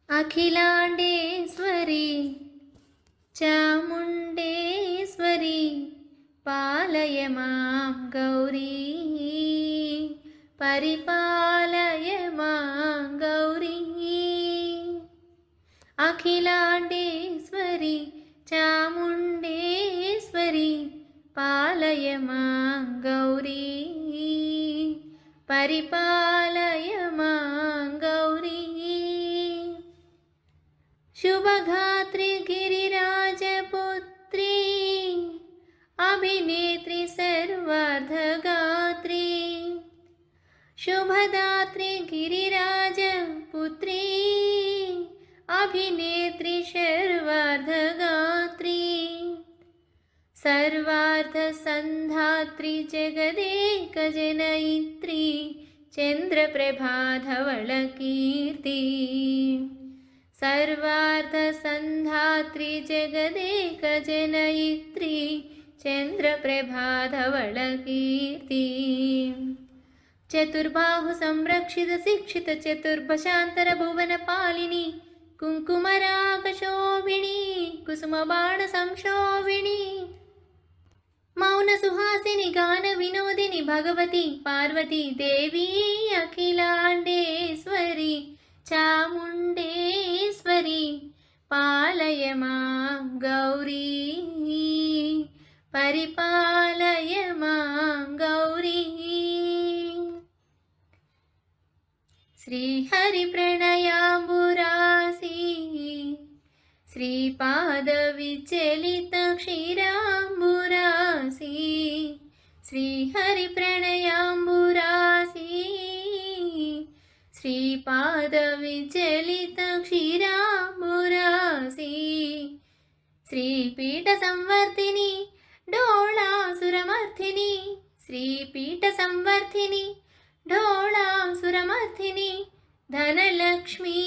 अखिलाण्डेश्वरी चामुण्डेश्वरी पालय मां गौरी परिपालय मां गौरी। अखिलाण्डेश्वरी चामुण्डेश्वरी पालय मां गौरी परिपालय मां गौरी। शुभगात्री गिरिराजपुत्री अभिनेत्री सर्वार्धगात्री। शुभदात्री गिरिराजपुत्री अभिनेत्री सर्वार्धगात्री। सर्वार्थसन्धात्री जगदेकजनयित्री चन्द्रप्रभाधवलकीर्ति। सर्वार्थसन्धात्री जगदेकजनयित्री चन्द्रप्रभाधवलकीर्ति। चतुर्बाहु संरक्षित शिक्षित चतुर्भशान्तर भुवनपालिनी कुङ्कुमरागशोभिनी कुसुमबाण संशोभिनी। मौन सुहासिनी गान विनोदिनी भगवती पार्वती देवी अखिलाण्डेश्वरी चामुण्डेश्वरी पालय मां गौरी परिपालय मां गौरी। श्रीहरिप्रणयाम्बुरासी श्रीपादविचलित क्षीराम्बुरासी। श्रीहरिप्रणयाम्बुरासी श्रीपादविचलित क्षीराम्बुरासी। श्रीपीठसंवर्धिनी डोलासुरमर्थिनी श्रीपीठसंवर्धिनी डोलासुरमर्थिनी। धनलक्ष्मी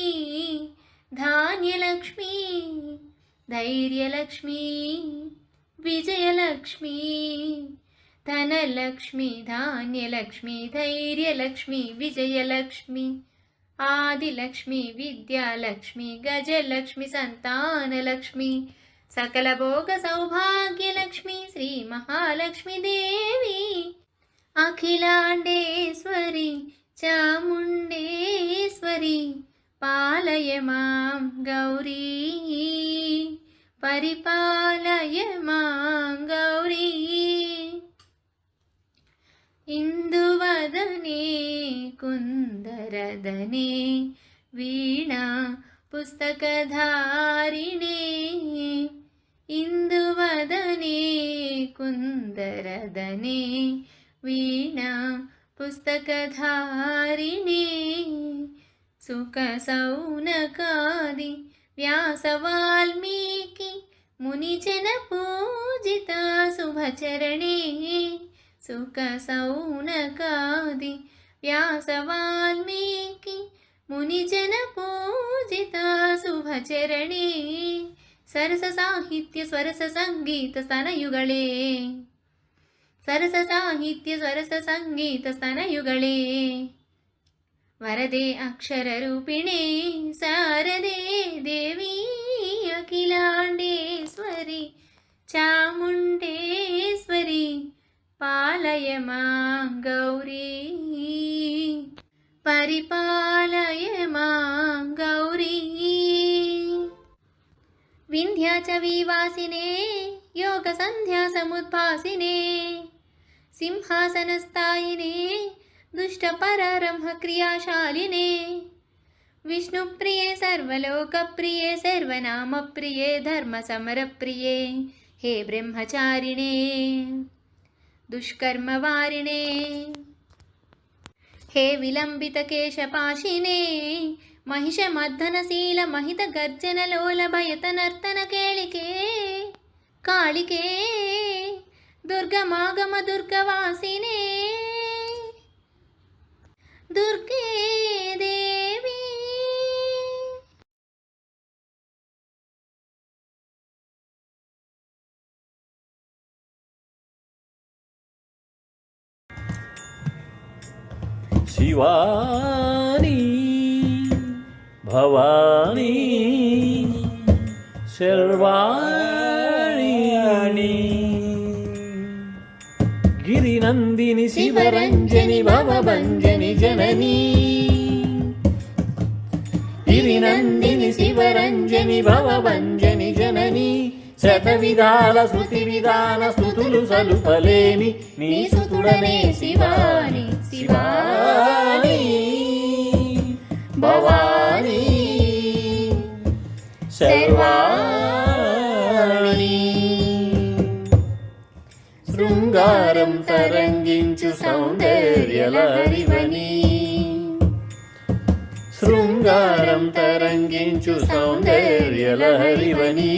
धान्यलक्ष्मी धैर्यलक्ष्मी विजयलक्ष्मी। धनलक्ष्मी धान्यलक्ष्मी धैर्यलक्ष्मी विजयलक्ष्मी। आदिलक्ष्मी विद्यालक्ष्मी गजलक्ष्मी संतानलक्ष्मी। सकलभोग सौभाग्यलक्ष्मी श्री महालक्ष्मी देवी। अखिलाण्डेश्वरी चामुण्डेश्वरी पालय मां गौरी परिपालय मां गौरी। इन्दुवदने कुन्दरदने वीणा पुस्तकधारिणे। इन्दुवदने कुन्दरदने वीणा पुस्तकधारिणे। सुखसौनकादि व्यासवाल्मीकि मुनिजन पूजिता शुभचरणे। सुखसौनकादि व्यासवाल्मीकि मुनिजन पूजिता शुभचरणे। सरस साहित्य स्वरस संगीत स्तनयुगळे। सरस साहित्य स्वरस संगीत स्तनयुगळे। वरदे अक्षररूपिणे शारदे देवी अखिलाण्डेश्वरी चामुण्डेश्वरी पालय मां गौरी परिपालय मां गौरी। विन्ध्याचलविवासिने योगसन्ध्या समुद्भासिने सिंहासनस्थायिने दुष्टपरारम्भ क्रियाशालिने। विष्णुप्रिये सर्वलोकप्रिये सर्वनामप्रिये धर्मसमरप्रिये। हे ब्रह्मचारिणे दुष्कर्मवारिणे। हे विलम्बितकेशपाशिने महिषमर्दनशील महितगर्जनलोलभयतनर्तनकेलिके। कालिके दुर्गमागम दुर्गवासिने दुर्गे देवी। शिवानी భవానీ శర్వాణి గిరినందిని శివరంజని భవభంజని జననీ గిరినందిని శివరంజని భవభంజని జననీ శతవిధాల శృతి విధాన స్తుతులు సలుపలేని నీ సుతుడనే శివాని శివాని భవాని శర్వాణి శృంగారం తరంగించు సౌందర్యలహరివని శృంగారం తరంగించు సౌందర్యలహరివని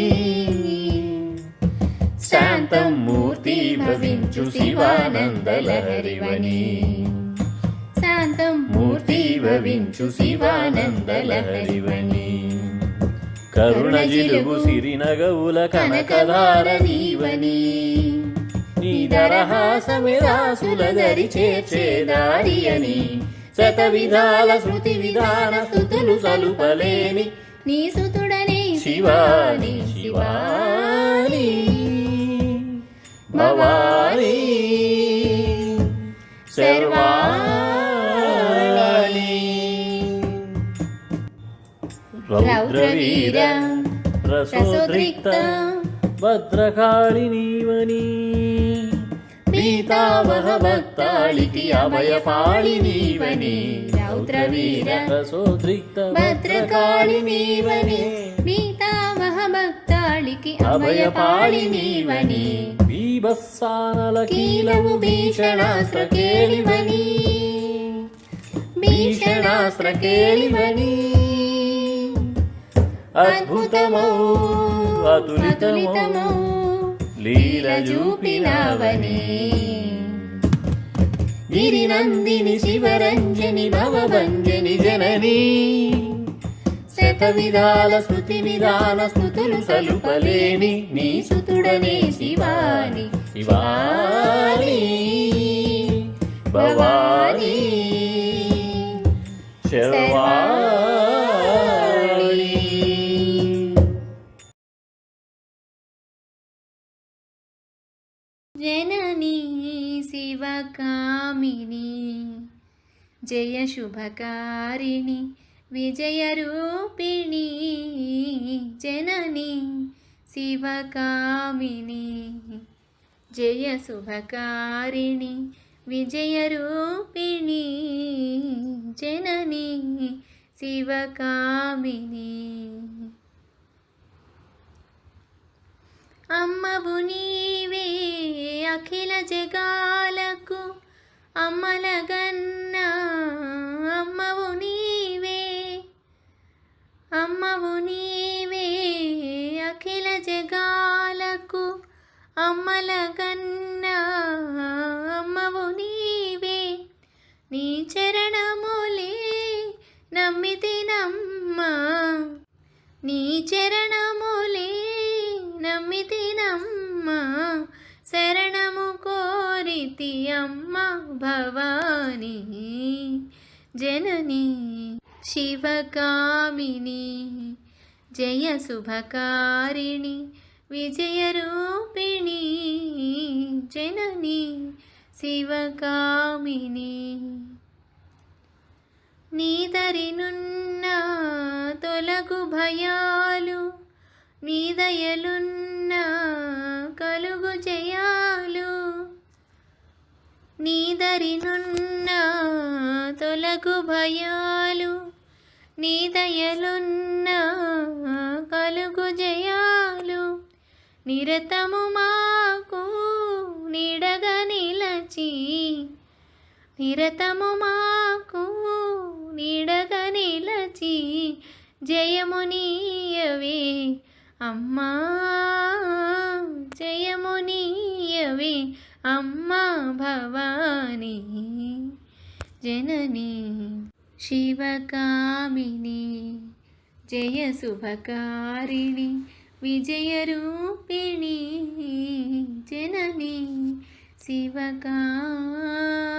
శాంతం మూర్తి భవించు శివానందలహరివని శాంతం మూర్తి భవించు శివానందలహరివని కరుణ జిలుగు సిరినగవుల కనకధార దీవని నీ దరహాసమిరాసుల దరి చేర్చేదారి అని శతవిధాల శృతి విధాన స్తుతులు సలుపలేని నీ సుతుడనే శివాని శివాని భవాని శర్వాణి రౌద్రవీర రసోద్రిక్త భద్రకాళి నీవని పీతావహ భక్తాళికి అభయపాళి నీవని రౌద్రవీర రసోద్రిక్త భద్రకాళి నీవని పీతావహ భక్తాళికి అభయపాళి నీవని బీభత్సానల కీలవు భీషణాస్త్ర కేళివని భీషణాస్త్ర కేళివని అద్భుతమౌ అతులితమౌ లీల చూపినవని గిరినందిని శివరంజని భవభంజని జననీ శతవిధాల శృతి విధాన స్తుతులు సలుపలేని నీ సుతుడనే శివాని శివాని భవాని శర్వాణి జననీ శివకామిని జయ శుభకారిణి విజయరూపిణి జననీ శివకామిని జయ శుభకారిణి విజయరూపిణి జననీ శివకామిని అమ్మవు నీవే అఖిల జగాలకు అమ్మలగన్న అమ్మవు నీవే అమ్మవు నీవే అఖిల జగాలకు అమ్మలగన్న అమ్మవు నీవే నీ చరణములే నమ్మితినమ్మ నీ చరణములే నమ్మితినమ్మ శరణము కోరితి అమ్మ భవాని జననీ శివకామిని జయ శుభకారిణి విజయరూపిణి జననీ శివకామిని నీదరినున్న తొలగు భయాలు నీదయలున్న కలుగు జయాలు నీదరినున్న తొలగు భయాలు నీదయలున్న కలుగు జయాలు నిరతము మాకు నీడగా నిలచి నిరతము మాకు నీడగా నిలచి జయమునీయవే అమ్మా జయమునీయవే అమ్మా భవాని జననీ శివకామిని జయ శుభకారిణి విజయరూపిణి జననీ శివకామిని